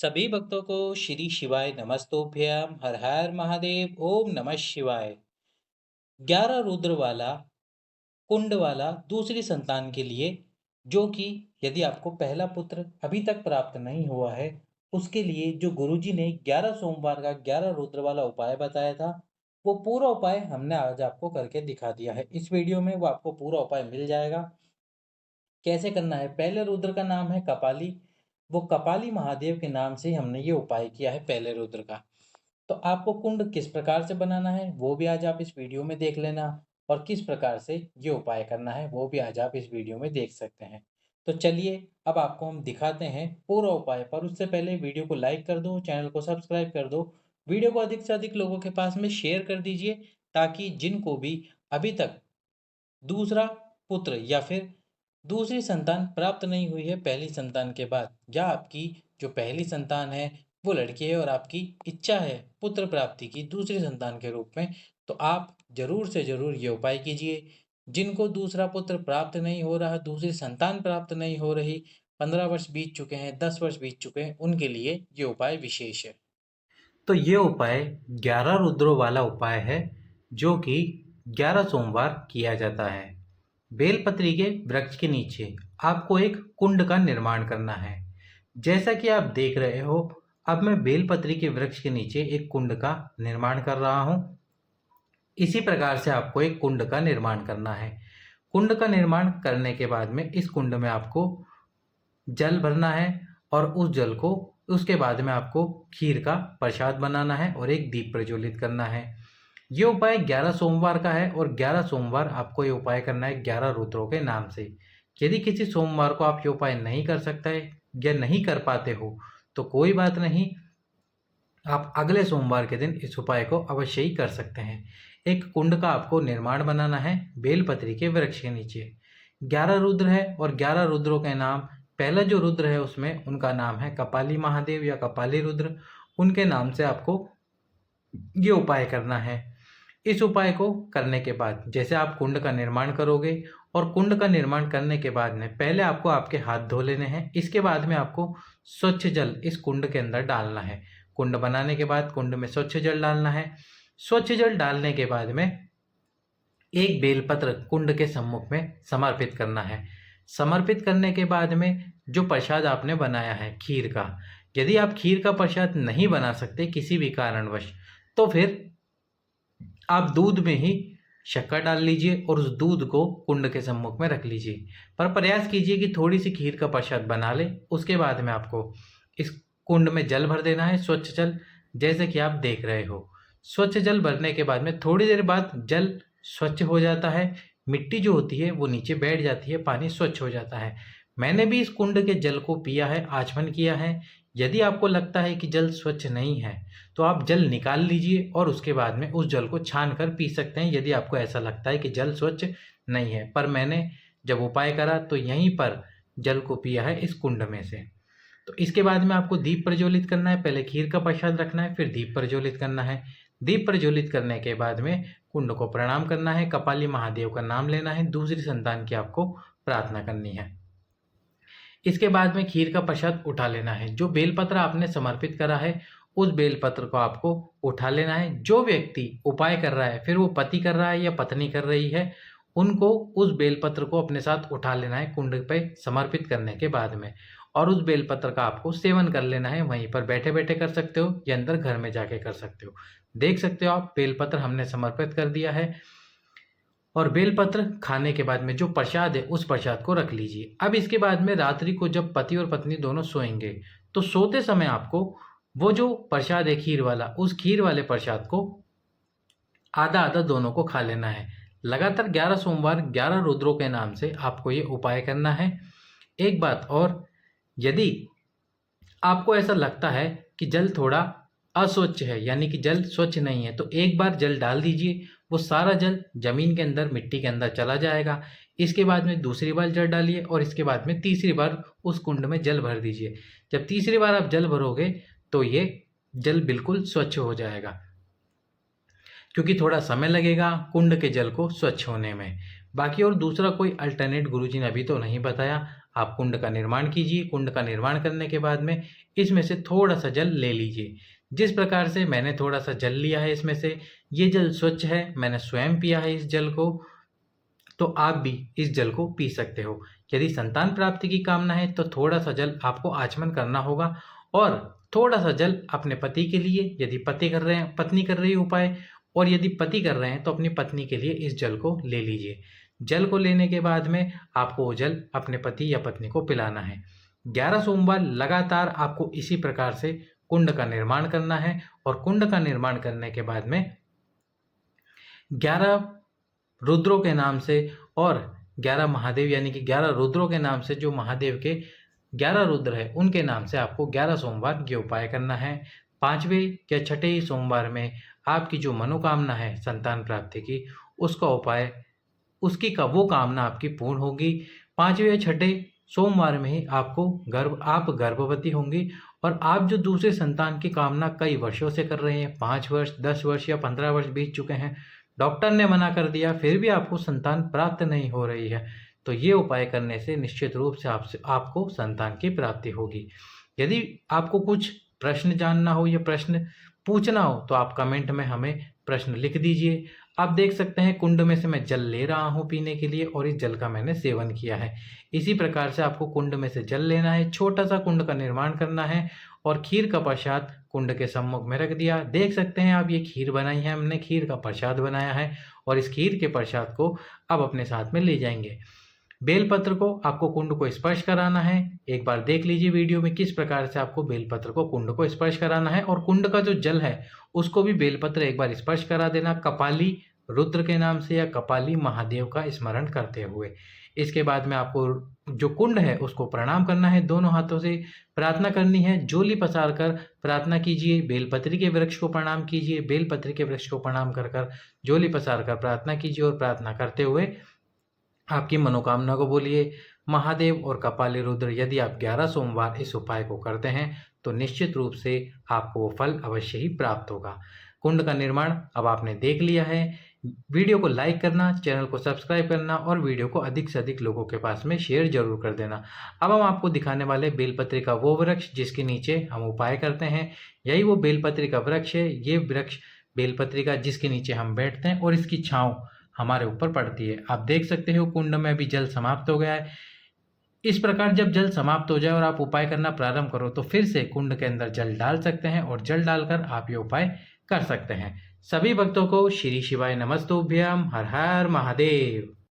सभी भक्तों को श्री शिवाय नमस्तोभ्यम हर हर महादेव ओम नमः शिवाय। 11 रुद्र वाला कुंड वाला दूसरी संतान के लिए, जो कि यदि आपको पहला पुत्र अभी तक प्राप्त नहीं हुआ है, उसके लिए जो गुरुजी ने 11 सोमवार का 11 रुद्र वाला उपाय बताया था, वो पूरा उपाय हमने आज आपको करके दिखा दिया है। इस वीडियो में वो आपको पूरा उपाय मिल जाएगा। कैसे करना है? पहले रुद्र का नाम है कपाली। वो कपाली महादेव के नाम से हमने ये उपाय किया है पहले रुद्र का। तो आपको कुंड किस प्रकार से बनाना है वो भी आज आप इस वीडियो में देख लेना, और किस प्रकार से ये उपाय करना है वो भी आज आप इस वीडियो में देख सकते हैं। तो चलिए अब आपको हम दिखाते हैं पूरा उपाय। पर उससे पहले वीडियो को लाइक कर दो, चैनल को सब्सक्राइब कर दो, वीडियो को अधिक से अधिक लोगों के पास में शेयर कर दीजिए, ताकि जिनको भी अभी तक दूसरा पुत्र या फिर दूसरी संतान प्राप्त नहीं हुई है पहली संतान के बाद, या आपकी जो पहली संतान है वो लड़की है और आपकी इच्छा है पुत्र प्राप्ति की दूसरी संतान के रूप में, तो आप जरूर से जरूर ये उपाय कीजिए। जिनको दूसरा पुत्र प्राप्त नहीं हो रहा, दूसरी संतान प्राप्त नहीं हो रही, 15 वर्ष बीत चुके हैं, 10 वर्ष बीत चुके हैं, उनके लिए ये उपाय विशेष है। तो ये उपाय 11 रुद्रों वाला उपाय है, जो कि 11 सोमवार किया जाता है। बेलपत्री के वृक्ष के नीचे आपको एक कुंड का निर्माण करना है। जैसा कि आप देख रहे हो, अब मैं बेलपत्री के वृक्ष के नीचे एक कुंड का निर्माण कर रहा हूँ। इसी प्रकार से आपको एक कुंड का निर्माण करना है। कुंड का निर्माण करने के बाद में इस कुंड में आपको जल भरना है, और उस जल को उसके बाद में आपको खीर का प्रसाद बनाना है और एक दीप प्रज्वलित करना है। ये उपाय 11 सोमवार का है, और 11 सोमवार आपको ये उपाय करना है 11 रुद्रों के नाम से। यदि किसी सोमवार को आप ये उपाय नहीं कर सकते या नहीं कर पाते हो, तो कोई बात नहीं, आप अगले सोमवार के दिन इस उपाय को अवश्य ही कर सकते हैं। एक कुंड का आपको निर्माण बनाना है बेलपत्री के वृक्ष के नीचे। 11 रुद्र है, और 11 रुद्रों के नाम, पहला जो रुद्र है उसमें उनका नाम है कपाली महादेव या कपाली रुद्र। उनके नाम से आपको ये उपाय करना है। इस उपाय को करने के बाद जैसे आप कुंड का निर्माण करोगे, और कुंड का निर्माण करने के बाद में पहले आपको आपके हाथ धो लेने हैं। इसके बाद में आपको स्वच्छ जल इस कुंड के अंदर डालना है। कुंड बनाने के बाद कुंड में स्वच्छ जल डालना है। स्वच्छ जल डालने के बाद में एक बेलपत्र कुंड के सम्मुख में समर्पित करना है। समर्पित करने के बाद में जो प्रसाद आपने बनाया है खीर का, यदि आप खीर का प्रसाद नहीं बना सकते किसी भी कारणवश, तो फिर आप दूध में ही शक्कर डाल लीजिए और उस दूध को कुंड के सम्मुख में रख लीजिए। पर प्रयास कीजिए कि थोड़ी सी खीर का प्रसाद बना लें। उसके बाद में आपको इस कुंड में जल भर देना है, स्वच्छ जल, जैसे कि आप देख रहे हो। स्वच्छ जल भरने के बाद में थोड़ी देर बाद जल स्वच्छ हो जाता है, मिट्टी जो होती है वो नीचे बैठ जाती है, पानी स्वच्छ हो जाता है। मैंने भी इस कुंड के जल को पिया है, आचमन किया है। यदि आपको लगता है कि जल स्वच्छ नहीं है, तो आप जल निकाल लीजिए और उसके बाद में उस जल को छान कर पी सकते हैं, यदि आपको ऐसा लगता है कि जल स्वच्छ नहीं है। पर मैंने जब उपाय करा तो यहीं पर जल को पिया है इस कुंड में से। तो इसके बाद में आपको दीप प्रज्वलित करना है। पहले खीर का प्रसाद रखना है, फिर दीप प्रज्वलित करना है। दीप प्रज्वलित करने के बाद में कुंड को प्रणाम करना है, कपाली महादेव का नाम लेना है, दूसरी संतान की आपको प्रार्थना करनी है। इसके बाद में खीर का प्रसाद उठा लेना है। जो बेलपत्र आपने समर्पित करा है उस बेलपत्र को आपको उठा लेना है। जो व्यक्ति उपाय कर रहा है, फिर वो पति कर रहा है या पत्नी कर रही है, उनको उस बेलपत्र को अपने साथ उठा लेना है कुंड पे समर्पित करने के बाद में, और उस बेलपत्र का आपको सेवन कर लेना है। वहीं पर बैठे बैठे कर सकते हो या अंदर घर में जाके कर सकते हो। देख सकते हो आप, बेलपत्र हमने समर्पित कर दिया है, और बेलपत्र खाने के बाद में जो प्रसाद है उस प्रसाद को रख लीजिए। अब इसके बाद में रात्रि को जब पति और पत्नी दोनों सोएंगे, तो सोते समय आपको वो जो प्रसाद है खीर वाला, उस खीर वाले प्रसाद को आधा आधा दोनों को खा लेना है। लगातार 11 सोमवार 11 रुद्रों के नाम से आपको ये उपाय करना है। एक बात और, यदि आपको ऐसा लगता है कि जल थोड़ा अस्वच्छ है, यानी कि जल स्वच्छ नहीं है, तो एक बार जल डाल दीजिए, वो सारा जल जमीन के अंदर मिट्टी के अंदर चला जाएगा। इसके बाद में दूसरी बार जल डालिए, और इसके बाद में तीसरी बार उस कुंड में जल भर दीजिए। जब तीसरी बार आप जल भरोगे तो ये जल बिल्कुल स्वच्छ हो जाएगा, क्योंकि थोड़ा समय लगेगा कुंड के जल को स्वच्छ होने में। बाकी और दूसरा कोई अल्टरनेट गुरुजी ने अभी तो नहीं बताया। आप कुंड का निर्माण कीजिए। कुंड का निर्माण करने के बाद में इसमें से थोड़ा सा जल ले लीजिए। जिस प्रकार से मैंने थोड़ा सा जल लिया है इसमें से, ये जल स्वच्छ है, मैंने स्वयं पिया है इस जल को, तो आप भी इस जल को पी सकते हो। यदि संतान प्राप्ति की कामना है तो थोड़ा सा जल आपको आचमन करना होगा और थोड़ा सा जल अपने पति के लिए, यदि पति कर रहे हैं, पत्नी कर रही है उपाय, और यदि पति कर रहे हैं तो अपनी पत्नी के लिए इस जल को ले लीजिए। जल को लेने के बाद में आपको वो जल अपने पति या पत्नी को पिलाना है। 11 सोमवार लगातार आपको इसी प्रकार से कुंड का निर्माण करना है और कुंड का निर्माण करने के बाद में 11 रुद्रों के नाम से और 11 महादेव यानी कि 11 रुद्रों के नाम से, जो महादेव के 11 रुद्र है उनके नाम से आपको 11 सोमवार ये उपाय करना है। 5वें या छठे ही सोमवार में आपकी जो मनोकामना है संतान प्राप्ति की, उसका उपाय, उसकी का वो कामना आपकी पूर्ण होगी। 5वें या छठे सोमवार में ही आप गर्भवती होंगी और आप जो दूसरे संतान की कामना कई वर्षों से कर रहे हैं, 5 वर्ष, 10 वर्ष या 15 वर्ष बीत चुके हैं, डॉक्टर ने मना कर दिया फिर भी आपको संतान प्राप्त नहीं हो रही है, तो ये उपाय करने से निश्चित रूप से आपको संतान की प्राप्ति होगी। यदि आपको कुछ प्रश्न जानना हो या प्रश्न पूछना हो तो आप कमेंट में हमें प्रश्न लिख दीजिए। आप देख सकते हैं कुंड में से मैं जल ले रहा हूँ पीने के लिए और इस जल का मैंने सेवन किया है। इसी प्रकार से आपको कुंड में से जल लेना है, छोटा सा कुंड का निर्माण करना है और खीर का प्रसाद कुंड के सम्मुख में रख दिया। देख सकते हैं आप, ये खीर बनाई है हमने, खीर का प्रसाद बनाया है और इस खीर के प्रसाद को अब अपने साथ में ले जाएंगे। बेलपत्र को आपको कुंड को स्पर्श कराना है। एक बार देख लीजिए वीडियो में किस प्रकार से आपको बेलपत्र को कुंड को स्पर्श कराना है और कुंड का जो जल है उसको भी बेलपत्र एक बार स्पर्श करा देना, कपाली रुद्र के नाम से या कपाली महादेव का स्मरण करते हुए। इसके बाद में आपको जो कुंड है उसको प्रणाम करना है, दोनों हाथों से प्रार्थना करनी है, जोली पसार कर प्रार्थना कीजिए। बेलपत्री के वृक्ष को प्रणाम कीजिए, बेलपत्री के वृक्ष को प्रणाम कर जोली पसार कर प्रार्थना कीजिए और प्रार्थना करते हुए आपकी मनोकामना को बोलिए। महादेव और कपाली रुद्र, यदि आप 11 सोमवार इस उपाय को करते हैं तो निश्चित रूप से आपको वो फल अवश्य ही प्राप्त होगा। कुंड का निर्माण अब आपने देख लिया है। वीडियो को लाइक करना, चैनल को सब्सक्राइब करना और वीडियो को अधिक से अधिक लोगों के पास में शेयर जरूर कर देना। अब हम आपको दिखाने वाले बेलपत्री का वो वृक्ष जिसके नीचे हम उपाय करते हैं, यही वो बेलपत्री का वृक्ष है। ये वृक्ष बेलपत्री का जिसके नीचे हम बैठते हैं और इसकी छांव हमारे ऊपर पड़ती है। आप देख सकते हो कुंड में भी जल समाप्त हो गया है। इस प्रकार जब जल समाप्त हो जाए और आप उपाय करना प्रारंभ करो तो फिर से कुंड के अंदर जल डाल सकते हैं और जल डालकर आप ये उपाय कर सकते हैं। सभी भक्तों को श्री शिवाय नमस्तुभ्यम। हर हर महादेव।